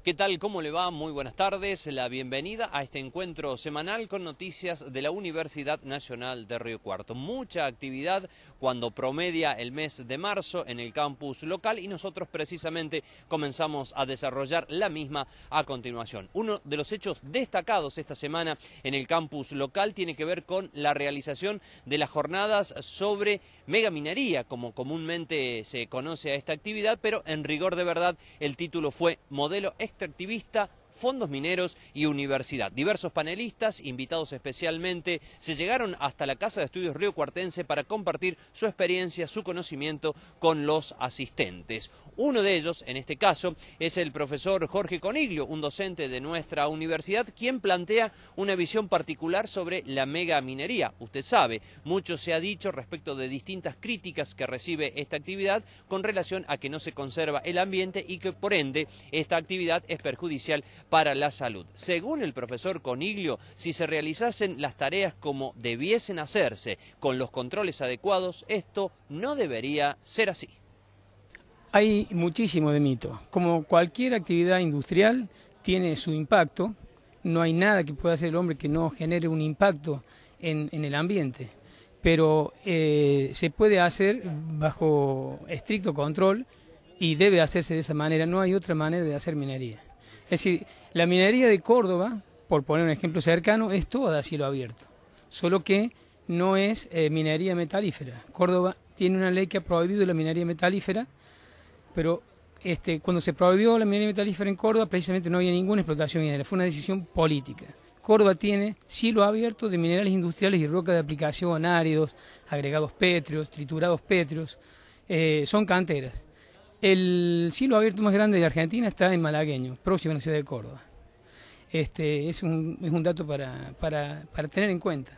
¿Qué tal? ¿Cómo le va? Muy buenas tardes. La bienvenida a este encuentro semanal con noticias de la Universidad Nacional de Río Cuarto. Mucha actividad cuando promedia el mes de marzo en el campus local y nosotros precisamente comenzamos a desarrollar la misma a continuación. Uno de los hechos destacados esta semana en el campus local tiene que ver con la realización de las jornadas sobre megaminería, como comúnmente se conoce a esta actividad, pero en rigor de verdad el título fue Modelo extractivista, fondos mineros y universidad. Diversos panelistas, invitados especialmente, se llegaron hasta la Casa de Estudios Riocuartense para compartir su experiencia, su conocimiento con los asistentes. Uno de ellos, en este caso, es el profesor Jorge Coniglio, un docente de nuestra universidad, quien plantea una visión particular sobre la megaminería. Usted sabe, mucho se ha dicho respecto de distintas críticas que recibe esta actividad con relación a que no se conserva el ambiente y que por ende esta actividad es perjudicial para la salud. Según el profesor Coniglio, si se realizasen las tareas como debiesen hacerse, con los controles adecuados, esto no debería ser así. Hay muchísimo de mito. Como cualquier actividad industrial tiene su impacto, no hay nada que pueda hacer el hombre que no genere un impacto en el ambiente. Pero se puede hacer bajo estricto control y debe hacerse de esa manera. No hay otra manera de hacer minería. Es decir, la minería de Córdoba, por poner un ejemplo cercano, es toda a cielo abierto, solo que no es minería metalífera. Córdoba tiene una ley que ha prohibido la minería metalífera, pero cuando se prohibió la minería metalífera en Córdoba, precisamente no había ninguna explotación minera, fue una decisión política. Córdoba tiene cielo abierto de minerales industriales y roca de aplicación, áridos, agregados pétreos, triturados pétreos, son canteras. El cielo abierto más grande de Argentina está en Malagueño, próximo a la ciudad de Córdoba. Es un dato para tener en cuenta.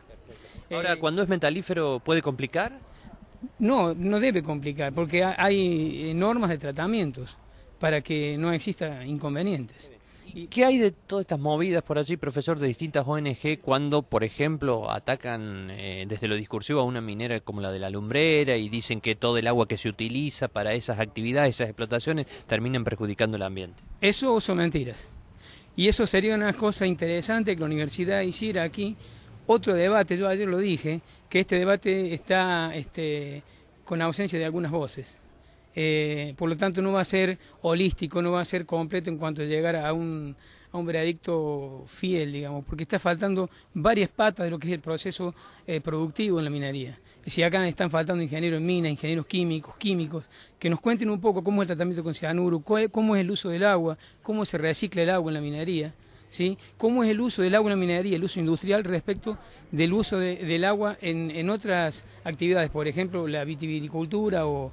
Ahora, cuando es metalífero, ¿puede complicar? No, no debe complicar, porque hay normas de tratamientos para que no exista inconvenientes. ¿Qué hay de todas estas movidas por allí, profesor, de distintas ONG cuando, por ejemplo, atacan desde lo discursivo a una minera como la de la Lumbrera y dicen que todo el agua que se utiliza para esas actividades, esas explotaciones, terminan perjudicando el ambiente? Eso son mentiras. Y eso sería una cosa interesante que la universidad hiciera aquí. Otro debate, yo ayer lo dije, que este debate está con ausencia de algunas voces. Por lo tanto no va a ser holístico, no va a ser completo en cuanto a llegar a un veredicto fiel, digamos, porque está faltando varias patas de lo que es el proceso productivo en la minería. Es decir, acá están faltando ingenieros en mina, ingenieros químicos, que nos cuenten un poco cómo es el tratamiento con cianuro, cómo es el uso del agua, cómo se recicla el agua en la minería, ¿sí? Cómo es el uso del agua en la minería, el uso industrial respecto del uso del agua en otras actividades, por ejemplo la vitivinicultura o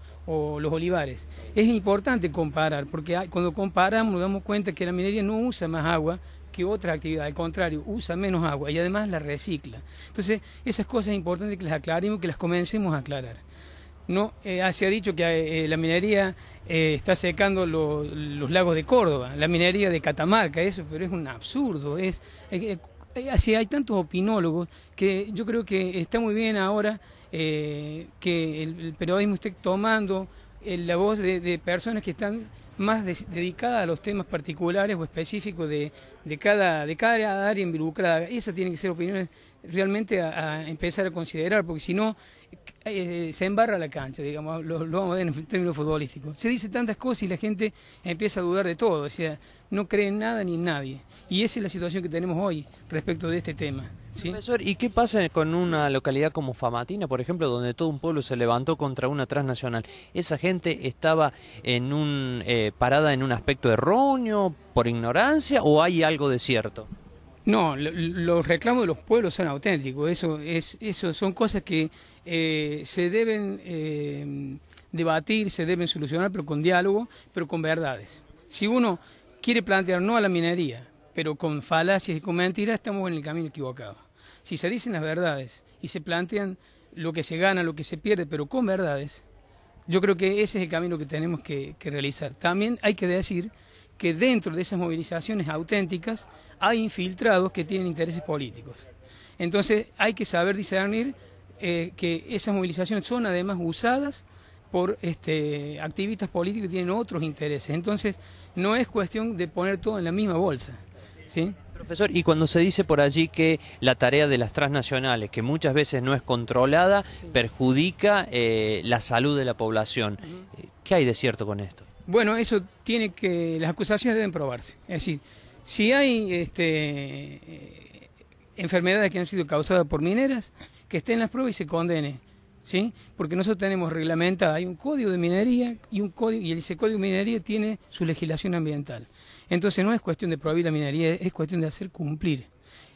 los olivares. Es importante comparar, porque cuando comparamos nos damos cuenta que la minería no usa más agua que otra actividad, al contrario, usa menos agua y además la recicla. Entonces, esas cosas es importante que las aclaremos, que las comencemos a aclarar. No, se ha dicho que la minería está secando los lagos de Córdoba, la minería de Catamarca, eso, pero es un absurdo. Así hay tantos opinólogos que yo creo que está muy bien ahora que el periodismo esté tomando la voz de personas que están más dedicadas a los temas particulares o específicos de cada área involucrada. Esas tienen que ser opiniones realmente a empezar a considerar, porque si no se embarra la cancha, digamos, lo vamos a ver en términos futbolísticos. Se dice tantas cosas y la gente empieza a dudar de todo, o sea, no cree en nada ni en nadie. Y esa es la situación que tenemos hoy respecto de este tema, ¿sí? Profesor, ¿y qué pasa con una localidad como Famatina, por ejemplo, donde todo un pueblo se levantó contra una transnacional? ¿Esa gente estaba parada en un aspecto erróneo, por ignorancia, o hay algo de cierto? No, los reclamos de los pueblos son auténticos, eso son cosas que se deben debatir, se deben solucionar, pero con diálogo, pero con verdades. Si uno quiere plantear no a la minería, pero con falacias y con mentiras, estamos en el camino equivocado. Si se dicen las verdades y se plantean lo que se gana, lo que se pierde, pero con verdades, yo creo que ese es el camino que tenemos que realizar. También hay que decir que dentro de esas movilizaciones auténticas hay infiltrados que tienen intereses políticos. Entonces hay que saber discernir que esas movilizaciones son además usadas por activistas políticos que tienen otros intereses. Entonces, no es cuestión de poner todo en la misma bolsa, ¿sí? Profesor, y cuando se dice por allí que la tarea de las transnacionales, que muchas veces no es controlada, perjudica la salud de la población, ¿qué hay de cierto con esto? Bueno, eso las acusaciones deben probarse. Es decir, si hay enfermedades que han sido causadas por mineras, que estén en las pruebas y se condene, ¿sí? Porque nosotros tenemos reglamentada, hay un código de minería y ese código de minería tiene su legislación ambiental. Entonces no es cuestión de prohibir la minería, es cuestión de hacer cumplir.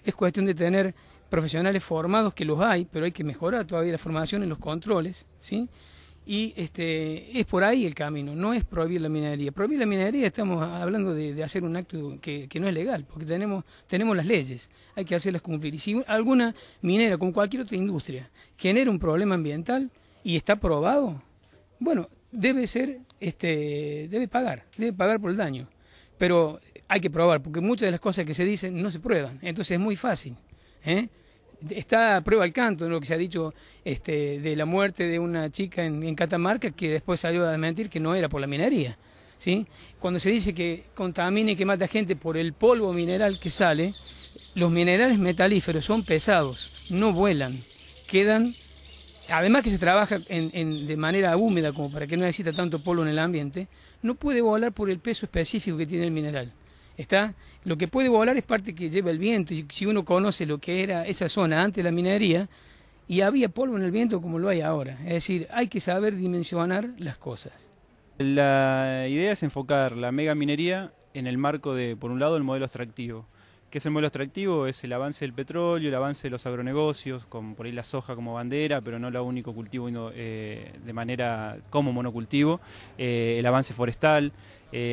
Es cuestión de tener profesionales formados, que los hay, pero hay que mejorar todavía la formación en los controles, ¿sí? Y es por ahí el camino, no es prohibir la minería. Prohibir la minería, estamos hablando de hacer un acto que no es legal, porque tenemos las leyes, hay que hacerlas cumplir. Y si alguna minera, como cualquier otra industria, genera un problema ambiental y está probado, bueno, debe pagar por el daño. Pero hay que probar, porque muchas de las cosas que se dicen no se prueban, entonces es muy fácil, Está a prueba al canto lo que se ha dicho de la muerte de una chica en Catamarca, que después salió a desmentir que no era por la minería, ¿sí? Cuando se dice que contamina y que mata gente por el polvo mineral que sale, los minerales metalíferos son pesados, no vuelan, quedan, además que se trabaja de manera húmeda, como para que no exista tanto polvo en el ambiente, no puede volar por el peso específico que tiene el mineral. Lo que puede volar es parte que lleva el viento, y si uno conoce lo que era esa zona antes de la minería, y había polvo en el viento como lo hay ahora. Es decir, hay que saber dimensionar las cosas. La idea es enfocar la megaminería en el marco de, por un lado, el modelo extractivo. ¿Qué es el modelo extractivo? Es el avance del petróleo, el avance de los agronegocios, con por ahí la soja como bandera, pero no lo único cultivo de manera como monocultivo, el avance forestal.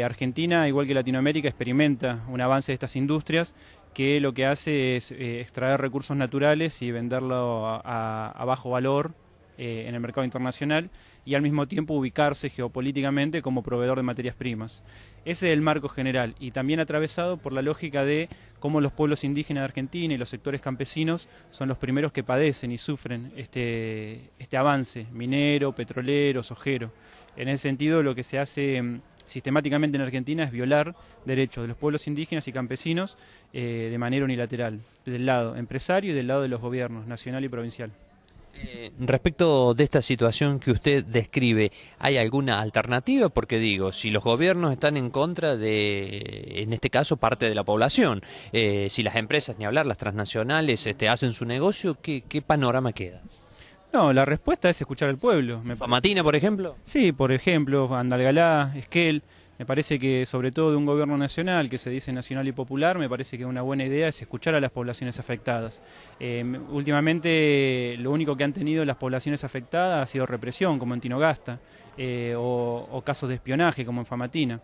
Argentina, igual que Latinoamérica, experimenta un avance de estas industrias que lo que hace es extraer recursos naturales y venderlo a bajo valor en el mercado internacional, y al mismo tiempo ubicarse geopolíticamente como proveedor de materias primas. Ese es el marco general, y también atravesado por la lógica de cómo los pueblos indígenas de Argentina y los sectores campesinos son los primeros que padecen y sufren este avance minero, petrolero, sojero. En ese sentido, lo que se hace sistemáticamente en Argentina es violar derechos de los pueblos indígenas y campesinos de manera unilateral, del lado empresario y del lado de los gobiernos nacional y provincial. Respecto de esta situación que usted describe, ¿hay alguna alternativa? Porque digo, si los gobiernos están en contra de, en este caso, parte de la población, si las empresas, ni hablar, las transnacionales, hacen su negocio, ¿qué panorama queda? No, la respuesta es escuchar al pueblo. ¿Famatina, por ejemplo? Sí, por ejemplo, Andalgalá, Esquel. Me parece que, sobre todo de un gobierno nacional que se dice nacional y popular, me parece que una buena idea es escuchar a las poblaciones afectadas. Últimamente lo único que han tenido las poblaciones afectadas ha sido represión, como en Tinogasta, o casos de espionaje, como en Famatina.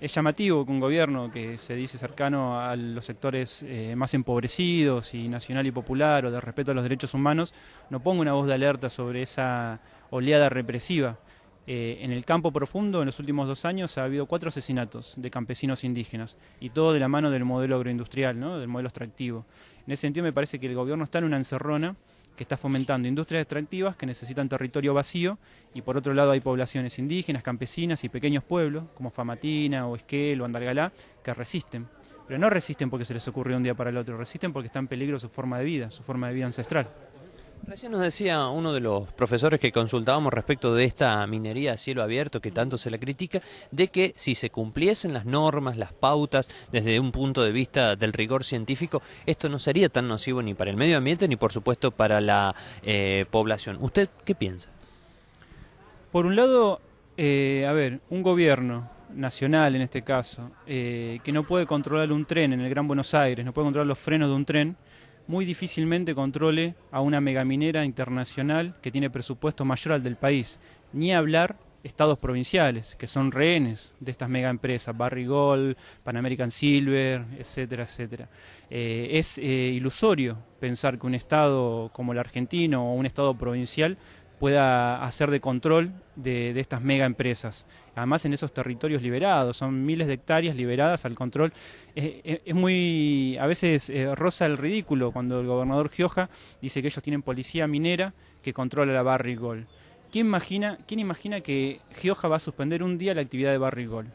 Es llamativo que un gobierno que se dice cercano a los sectores más empobrecidos y nacional y popular, o de respeto a los derechos humanos, no ponga una voz de alerta sobre esa oleada represiva. En el campo profundo, en los últimos 2 años, ha habido 4 asesinatos de campesinos indígenas, y todo de la mano del modelo agroindustrial, ¿no? Del modelo extractivo. En ese sentido me parece que el gobierno está en una encerrona que está fomentando industrias extractivas que necesitan territorio vacío, y por otro lado hay poblaciones indígenas, campesinas y pequeños pueblos, como Famatina o Esquel o Andalgalá, que resisten. Pero no resisten porque se les ocurrió un día para el otro, resisten porque está en peligro su forma de vida ancestral. Recién nos decía uno de los profesores que consultábamos respecto de esta minería a cielo abierto que tanto se la critica, de que si se cumpliesen las normas, las pautas, desde un punto de vista del rigor científico, esto no sería tan nocivo ni para el medio ambiente ni por supuesto para la población. ¿Usted qué piensa? Por un lado, un gobierno nacional en este caso, que no puede controlar un tren en el Gran Buenos Aires, no puede controlar los frenos de un tren, muy difícilmente controle a una megaminera internacional que tiene presupuesto mayor al del país, ni hablar estados provinciales, que son rehenes de estas megaempresas, Barrick Gold, Pan American Silver, etcétera, etcétera. Es ilusorio pensar que un estado como el argentino o un estado provincial pueda hacer de control de estas megaempresas. Además, en esos territorios liberados, son miles de hectáreas liberadas al control. Es muy, a veces roza el ridículo cuando el gobernador Gioja dice que ellos tienen policía minera que controla la Barrick Gold. ¿quién imagina que Gioja va a suspender un día la actividad de Barrigol?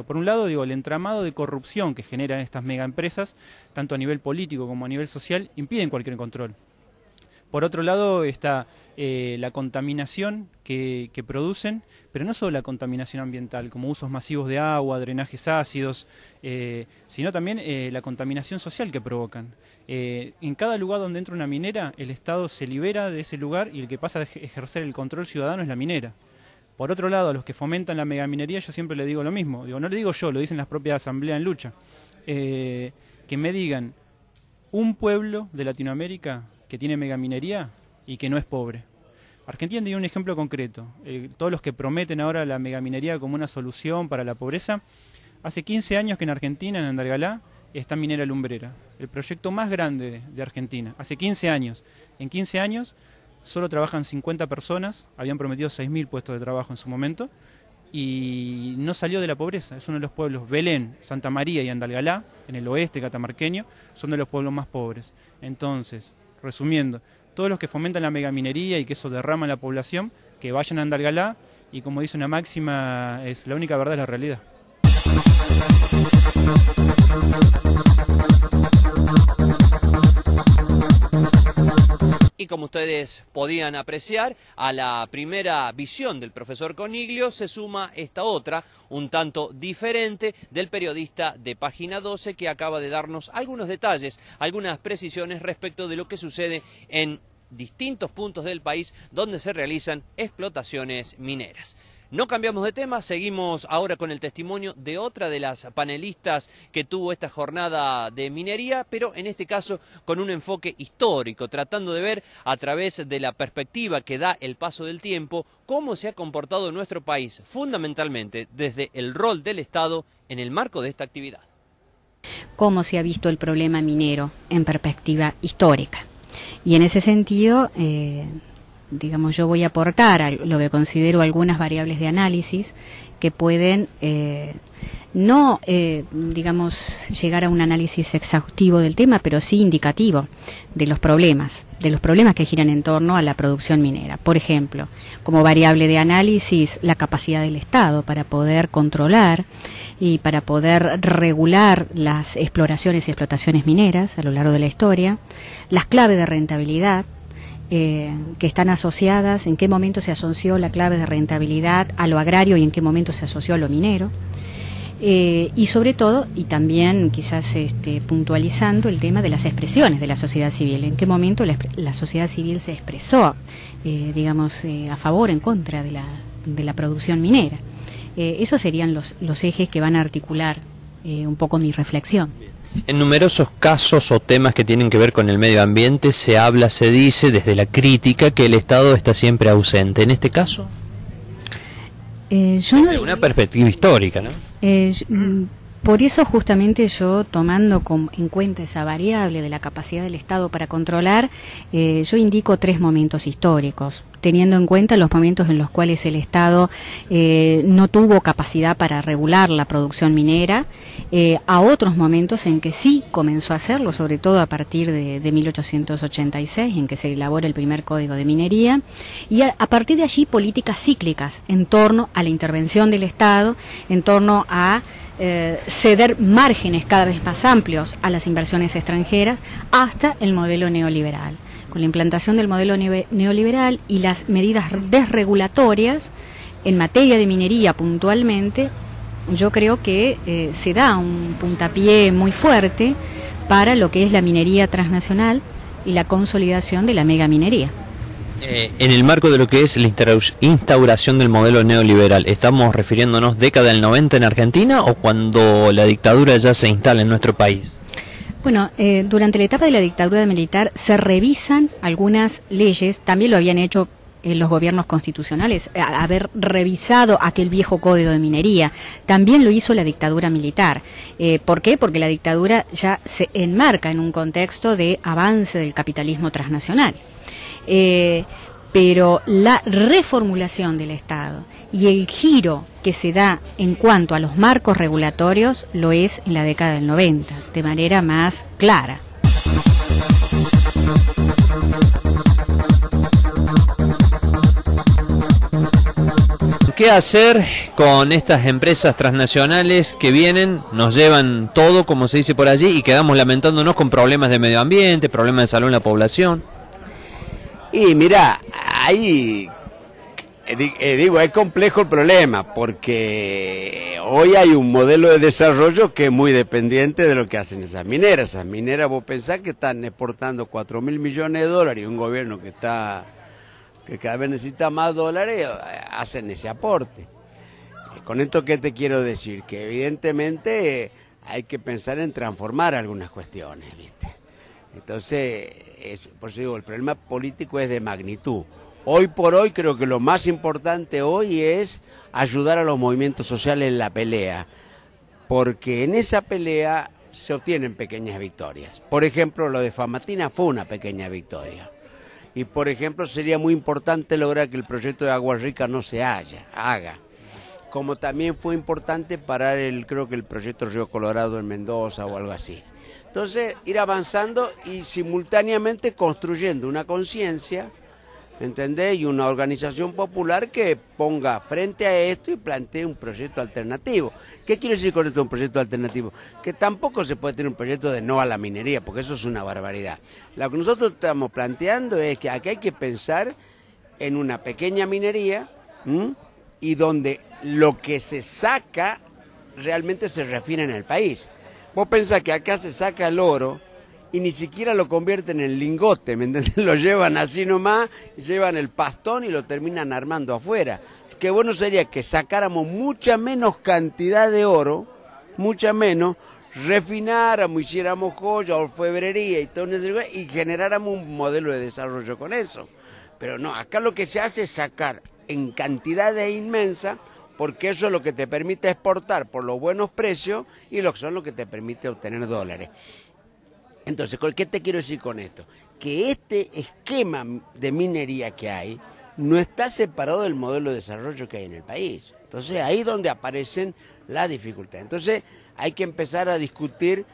Por un lado, el entramado de corrupción que generan estas megaempresas, tanto a nivel político como a nivel social, impiden cualquier control. Por otro lado está la contaminación que producen, pero no solo la contaminación ambiental, como usos masivos de agua, drenajes ácidos, sino también la contaminación social que provocan. En cada lugar donde entra una minera, el Estado se libera de ese lugar y el que pasa a ejercer el control ciudadano es la minera. Por otro lado, a los que fomentan la megaminería yo siempre le digo lo mismo. No lo digo yo, lo dicen las propias asambleas en lucha. Que me digan un pueblo de Latinoamérica que tiene megaminería y que no es pobre. Argentina tiene un ejemplo concreto. Todos los que prometen ahora la megaminería como una solución para la pobreza, hace 15 años que en Argentina, en Andalgalá, está Minera Lumbrera, el proyecto más grande de Argentina. Hace 15 años. En 15 años solo trabajan 50 personas, habían prometido 6.000 puestos de trabajo en su momento, y no salió de la pobreza. Es uno de los pueblos, Belén, Santa María y Andalgalá, en el oeste catamarqueño, son de los pueblos más pobres. Entonces, resumiendo, todos los que fomentan la megaminería y que eso derrama en la población, que vayan a Andalgalá, y como dice una máxima, es la única verdad, es la realidad. Y como ustedes podían apreciar, a la primera visión del profesor Coniglio se suma esta otra, un tanto diferente, del periodista de Página 12, que acaba de darnos algunos detalles, algunas precisiones respecto de lo que sucede en distintos puntos del país donde se realizan explotaciones mineras. No cambiamos de tema, seguimos ahora con el testimonio de otra de las panelistas que tuvo esta jornada de minería, pero en este caso con un enfoque histórico, tratando de ver a través de la perspectiva que da el paso del tiempo cómo se ha comportado nuestro país, fundamentalmente desde el rol del Estado en el marco de esta actividad. Cómo se ha visto el problema minero en perspectiva histórica. Y en ese sentido, digamos, yo voy a aportar lo que considero algunas variables de análisis que pueden no, digamos, llegar a un análisis exhaustivo del tema, pero sí indicativo de los problemas que giran en torno a la producción minera. Por ejemplo, como variable de análisis, la capacidad del Estado para poder controlar y para poder regular las exploraciones y explotaciones mineras a lo largo de la historia, las claves de rentabilidad, que están asociadas, en qué momento se asoció la clave de rentabilidad a lo agrario y en qué momento se asoció a lo minero, y sobre todo, y también quizás puntualizando el tema de las expresiones de la sociedad civil, en qué momento la sociedad civil se expresó, digamos, a favor o en contra de la producción minera. Esos serían los ejes que van a articular un poco mi reflexión. En numerosos casos o temas que tienen que ver con el medio ambiente se habla, se dice desde la crítica que el Estado está siempre ausente. ¿En este caso? Desde una perspectiva histórica, ¿no? Por eso justamente yo, tomando en cuenta esa variable de la capacidad del Estado para controlar, yo indico 3 momentos históricos, teniendo en cuenta los momentos en los cuales el Estado no tuvo capacidad para regular la producción minera, a otros momentos en que sí comenzó a hacerlo, sobre todo a partir de 1886, en que se elabora el primer Código de Minería, y a partir de allí políticas cíclicas en torno a la intervención del Estado, en torno a ceder márgenes cada vez más amplios a las inversiones extranjeras, hasta el modelo neoliberal. Con la implantación del modelo neoliberal y las medidas desregulatorias en materia de minería puntualmente, yo creo que se da un puntapié muy fuerte para lo que es la minería transnacional y la consolidación de la megaminería. En el marco de lo que es la instauración del modelo neoliberal, ¿estamos refiriéndonos década del 90 en Argentina o cuando la dictadura ya se instala en nuestro país? Bueno, durante la etapa de la dictadura militar se revisan algunas leyes, también lo habían hecho los gobiernos constitucionales, haber revisado aquel viejo Código de Minería. También lo hizo la dictadura militar. ¿Por qué? Porque la dictadura ya se enmarca en un contexto de avance del capitalismo transnacional. Pero la reformulación del Estado y el giro que se da en cuanto a los marcos regulatorios lo es en la década del 90, de manera más clara. ¿qué hacer con estas empresas transnacionales que vienen, nos llevan todo, como se dice por allí, y quedamos lamentándonos con problemas de medio ambiente, problemas de salud en la población? Y mira, ahí digo, es complejo el problema, porque hoy hay un modelo de desarrollo que es muy dependiente de lo que hacen esas mineras. Esas mineras, vos pensás que están exportando 4.000 millones de dólares y un gobierno que cada vez necesita más dólares, hacen ese aporte. Con esto, ¿qué te quiero decir? Que evidentemente hay que pensar en transformar algunas cuestiones, ¿viste? Entonces, por eso digo, el problema político es de magnitud. Hoy por hoy creo que lo más importante hoy es ayudar a los movimientos sociales en la pelea, porque en esa pelea se obtienen pequeñas victorias. Por ejemplo, lo de Famatina fue una pequeña victoria. Y por ejemplo, sería muy importante lograr que el proyecto de Agua Rica no se haga. Como también fue importante parar creo que el proyecto Río Colorado en Mendoza o algo así. Entonces, ir avanzando y simultáneamente construyendo una conciencia, ¿entendés? Y una organización popular que ponga frente a esto y plantee un proyecto alternativo. ¿Qué quiero decir con esto, un proyecto alternativo? Que tampoco se puede tener un proyecto de no a la minería, porque eso es una barbaridad. Lo que nosotros estamos planteando es que aquí hay que pensar en una pequeña minería, y donde lo que se saca realmente se refina en el país. Vos pensás que acá se saca el oro y ni siquiera lo convierten en lingote, ¿me entendés? Lo llevan así nomás, llevan el pastón y lo terminan armando afuera. Qué bueno sería que sacáramos mucha menos cantidad de oro, mucha menos, refináramos, hiciéramos joya, orfebrería y todo eso, y generáramos un modelo de desarrollo con eso. Pero no, acá lo que se hace es sacar en cantidades inmensas, porque eso es lo que te permite exportar por los buenos precios y lo que son lo que te permite obtener dólares. Entonces, ¿qué te quiero decir con esto? Que este esquema de minería que hay no está separado del modelo de desarrollo que hay en el país. Entonces, ahí es donde aparecen las dificultades. Entonces, hay que empezar a discutir,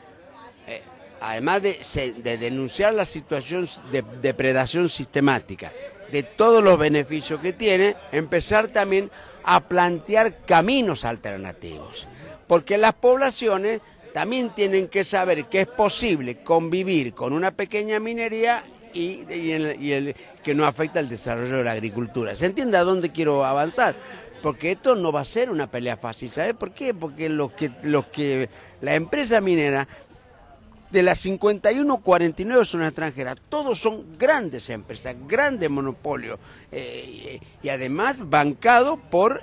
además de denunciar la situación de depredación sistemática, de todos los beneficios que tiene, empezar también a plantear caminos alternativos. Porque las poblaciones también tienen que saber que es posible convivir con una pequeña minería y que no afecta al desarrollo de la agricultura. ¿Se entiende a dónde quiero avanzar? Porque esto no va a ser una pelea fácil. ¿Sabes por qué? Porque la empresa minera, de las 51, 49 son extranjeras, todos son grandes empresas, grandes monopolios, y además bancados por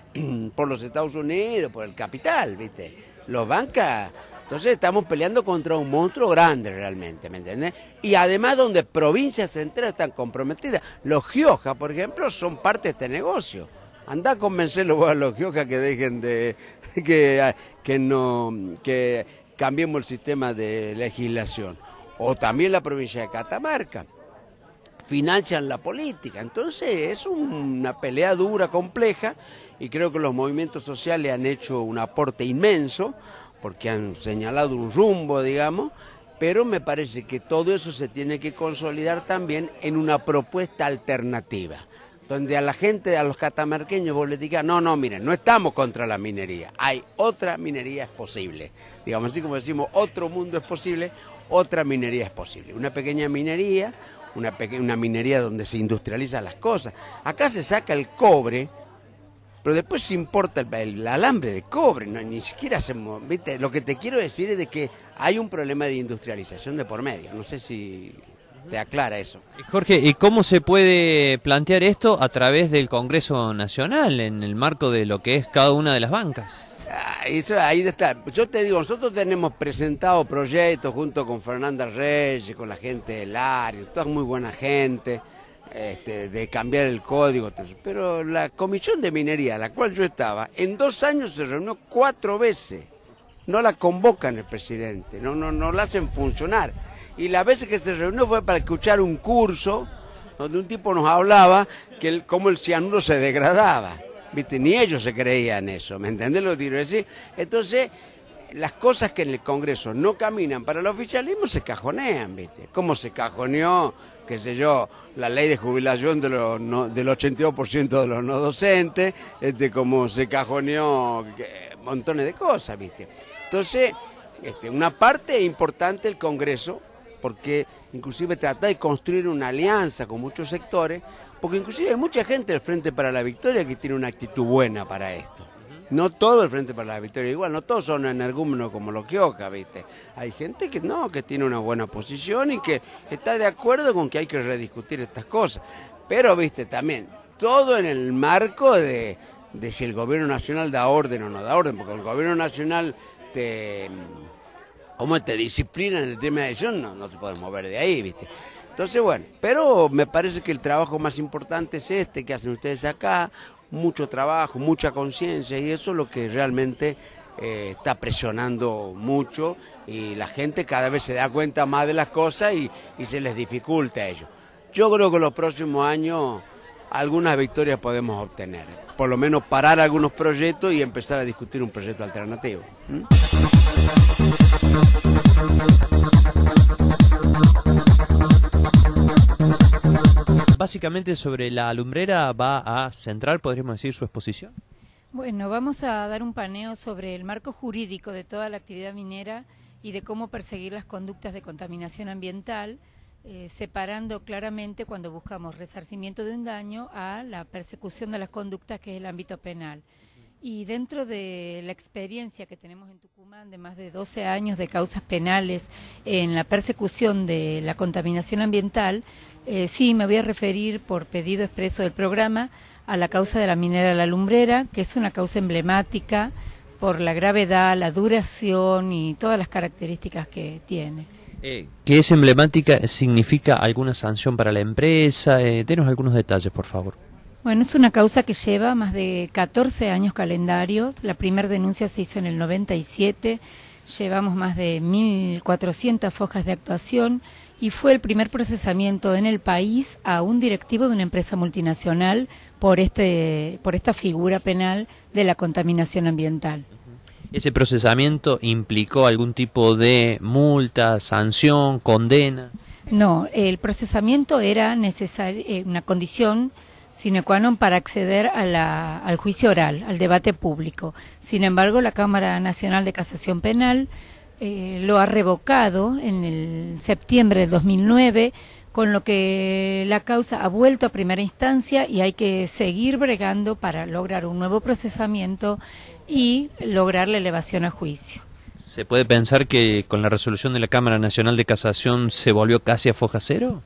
los Estados Unidos, por el capital, ¿viste? Los banca. Entonces estamos peleando contra un monstruo grande realmente, ¿me entendés? Y además donde provincias enteras están comprometidas. Los Gioja, por ejemplo, son parte de este negocio. Andá a convencerlos a los Gioja que dejen de... que cambiemos el sistema de legislación. O también la provincia de Catamarca. Financian la política. Entonces es una pelea dura, compleja, y creo que los movimientos sociales han hecho un aporte inmenso, porque han señalado un rumbo, digamos, pero me parece que todo eso se tiene que consolidar también en una propuesta alternativa, donde a la gente, a los catamarqueños, vos les digas, no, miren, no estamos contra la minería, hay otra minería es posible, digamos así como decimos, otro mundo es posible, otra minería es posible, una pequeña minería, una minería donde se industrializan las cosas. Acá se saca el cobre, pero después se importa el alambre de cobre, no, ni siquiera hacemos, ¿viste? Lo que te quiero decir es de que hay un problema de industrialización de por medio, no sé si te aclara eso. Jorge, ¿y cómo se puede plantear esto a través del Congreso Nacional, en el marco de lo que es cada una de las bancas? Eso ahí está. Yo te digo, nosotros tenemos presentado proyectos junto con Fernanda Reyes, con la gente del área, toda muy buena gente, de cambiar el código, pero la comisión de minería, a la cual yo estaba, en 2 años se reunió 4 veces. No la convocan el presidente, no la hacen funcionar. Y las veces que se reunió fue para escuchar un curso donde un tipo nos hablaba cómo el cianuro se degradaba, ¿viste? Ni ellos se creían eso, ¿me entendés lo que quiero decir? Entonces, las cosas que en el Congreso no caminan para el oficialismo se cajonean, ¿viste? ¿Cómo se cajoneó, qué sé yo, la ley de jubilación del 82% de los no docentes, como se cajoneó montones de cosas, ¿viste? Entonces, una parte importante del Congreso, porque inclusive trata de construir una alianza con muchos sectores, porque inclusive hay mucha gente del Frente para la Victoria que tiene una actitud buena para esto. No todo el Frente para la Victoria igual, no todos son energúmenos como los Gioca, ¿viste? Hay gente que no, que tiene una buena posición y que está de acuerdo con que hay que rediscutir estas cosas. Pero, ¿viste? También, todo en el marco de si el gobierno nacional da orden o no da orden, porque el gobierno nacional te disciplina en el tema de decisión, no te puedes mover de ahí, ¿viste? Entonces, bueno, pero me parece que el trabajo más importante es que hacen ustedes acá, mucho trabajo, mucha conciencia, y eso es lo que realmente está presionando mucho, y la gente cada vez se da cuenta más de las cosas y se les dificulta a ellos. Yo creo que en los próximos años algunas victorias podemos obtener, por lo menos parar algunos proyectos y empezar a discutir un proyecto alternativo. Básicamente sobre la lumbrera va a centrar, podríamos decir, su exposición. Bueno, vamos a dar un paneo sobre el marco jurídico de toda la actividad minera y de cómo perseguir las conductas de contaminación ambiental, separando claramente cuando buscamos resarcimiento de un daño a la persecución de las conductas, que es el ámbito penal. Y dentro de la experiencia que tenemos en Tucumán de más de 12 años de causas penales en la persecución de la contaminación ambiental, sí me voy a referir por pedido expreso del programa a la causa de la minera La Lumbrera, que es una causa emblemática por la gravedad, la duración y todas las características que tiene. ¿Que es emblemática significa alguna sanción para la empresa? Denos algunos detalles, por favor. Bueno, es una causa que lleva más de 14 años calendarios. La primera denuncia se hizo en el 97, llevamos más de 1.400 fojas de actuación y fue el primer procesamiento en el país a un directivo de una empresa multinacional por esta figura penal de la contaminación ambiental. ¿Ese procesamiento implicó algún tipo de multa, sanción, condena? No, el procesamiento era una condición sine qua non para acceder al juicio oral, al debate público. Sin embargo, la Cámara Nacional de Casación Penal lo ha revocado en el septiembre del 2009, con lo que la causa ha vuelto a primera instancia y hay que seguir bregando para lograr un nuevo procesamiento y lograr la elevación a juicio. ¿Se puede pensar que con la resolución de la Cámara Nacional de Casación se volvió casi a foja cero?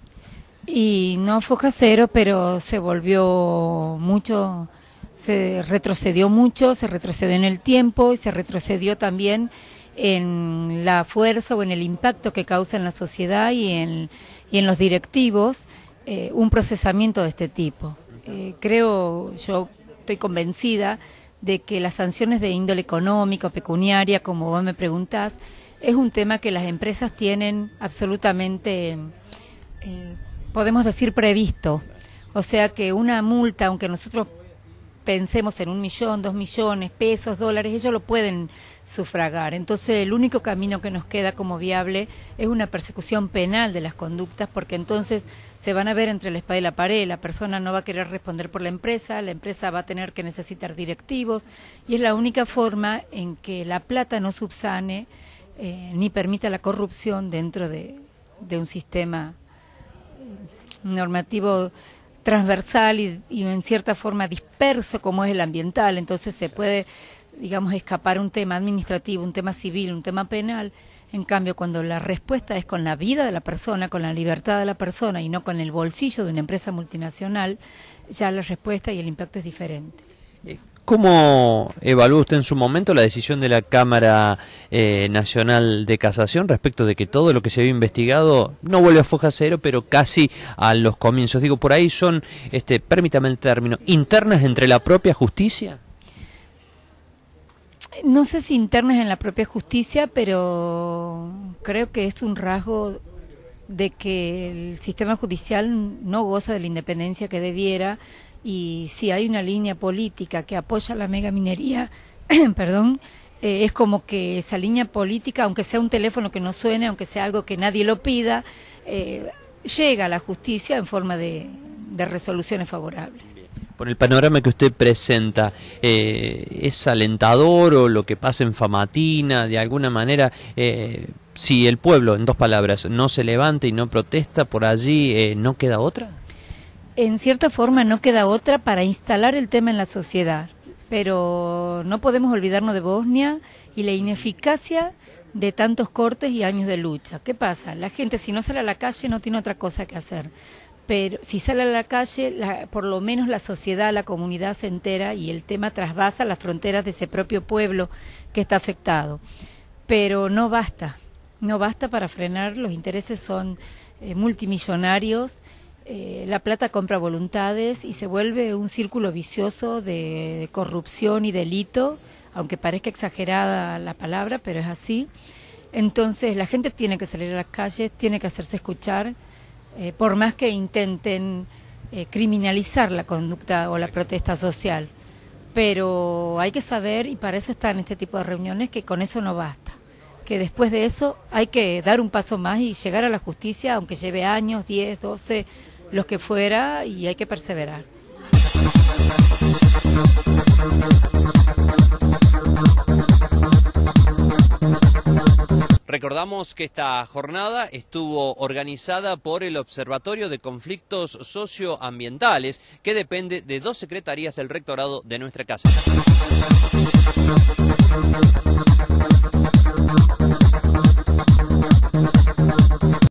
Y no foja cero, pero se volvió mucho, se retrocedió en el tiempo y se retrocedió también en la fuerza o en el impacto que causa en la sociedad y en los directivos un procesamiento de este tipo. Yo estoy convencida de que las sanciones de índole económico, pecuniaria, como vos me preguntás, es un tema que las empresas tienen absolutamente, podemos decir, previsto. O sea que una multa, aunque nosotros pensemos en 1 millón, 2 millones, pesos, dólares, ellos lo pueden sufragar. Entonces el único camino que nos queda como viable es una persecución penal de las conductas, porque entonces se van a ver entre la espada y la pared, la persona no va a querer responder por la empresa va a tener que necesitar directivos, y es la única forma en que la plata no subsane ni permita la corrupción dentro de un sistema normativo transversal y en cierta forma disperso como es el ambiental. Entonces se puede, digamos, escapar un tema administrativo, un tema civil, un tema penal. En cambio, cuando la respuesta es con la vida de la persona, con la libertad de la persona y no con el bolsillo de una empresa multinacional, ya la respuesta y el impacto es diferente. ¿Cómo evaluó usted en su momento la decisión de la Cámara Nacional de Casación respecto de que todo lo que se había investigado no vuelve a foja cero, pero casi a los comienzos? Digo, por ahí son, permítame el término, internas entre la propia justicia. No sé si internas en la propia justicia, pero creo que es un rasgo de que el sistema judicial no goza de la independencia que debiera. Y si hay una línea política que apoya la megaminería, perdón, es como que esa línea política, aunque sea un teléfono que no suene, aunque sea algo que nadie lo pida, llega a la justicia en forma de resoluciones favorables. Por el panorama que usted presenta, ¿es alentador o lo que pasa en Famatina, de alguna manera, si el pueblo, en 2 palabras, no se levanta y no protesta por allí, no queda otra? En cierta forma no queda otra para instalar el tema en la sociedad, pero no podemos olvidarnos de Bosnia y la ineficacia de tantos cortes y años de lucha. ¿Qué pasa? La gente, si no sale a la calle, no tiene otra cosa que hacer. Pero si sale a la calle, por lo menos la sociedad, la comunidad se entera y el tema trasvasa las fronteras de ese propio pueblo que está afectado. Pero no basta para frenar, los intereses son multimillonarios, la plata compra voluntades y se vuelve un círculo vicioso de corrupción y delito, aunque parezca exagerada la palabra, pero es así. Entonces la gente tiene que salir a las calles, tiene que hacerse escuchar, por más que intenten criminalizar la conducta o la protesta social. Pero hay que saber, y para eso están este tipo de reuniones, que con eso no basta. Que después de eso hay que dar un paso más y llegar a la justicia, aunque lleve años, 10, 12, los que fuera, y hay que perseverar. Recordamos que esta jornada estuvo organizada por el Observatorio de Conflictos Socioambientales, que depende de 2 secretarías del rectorado de nuestra casa.